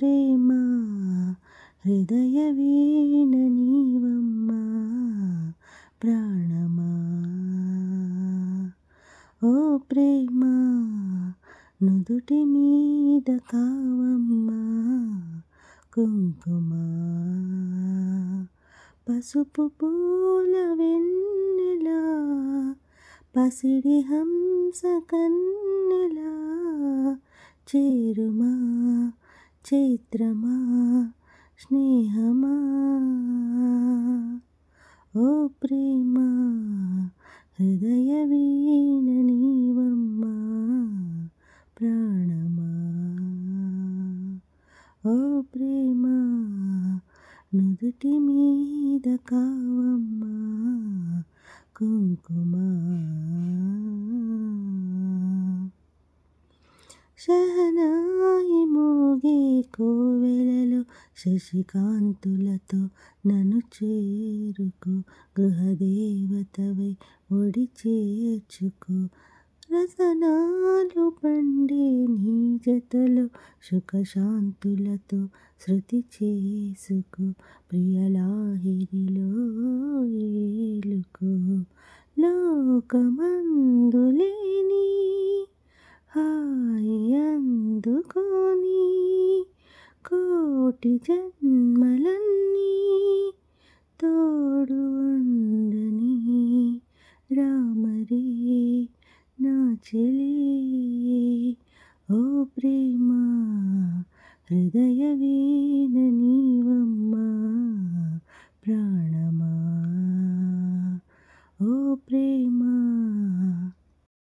ప్రేమ హృదయ వీణ నీవమ్మా ప్రాణమా. ఓ ప్రేమ నుదుటి మీద కావమ్మా కుంకుమ. పసుపు పూల వెన్నెలా పసిడి హంస కన్నెలా చేరుమా చైత్రమా స్నేహమా. ఓ ప్రేమ హృదయ వీణ నీవమ్మా ప్రాణమా. ఓ ప్రేమ నుదుటి మీద కావమ్మా కుంకుమ. శహనాయి మోగే కోవెలలో శశికాంతులతో నన్ను చేరుకో గృహదేవతవై ఒడి చేర్చుకో. రతనాలు పండే నీ జతలో సుఖశాంతులతో శృతి చేసుకో ప్రియలాహిరిలో ఏలుకో. లోకమందులేని హాయి అందుకోని కోటి జన్మలన్నీ తోడు ఉండని రామరే నా చెలి. ఓ ప్రేమ హృదయ వీణ నీవమ్మా ప్రాణమా. ఓ ప్రేమ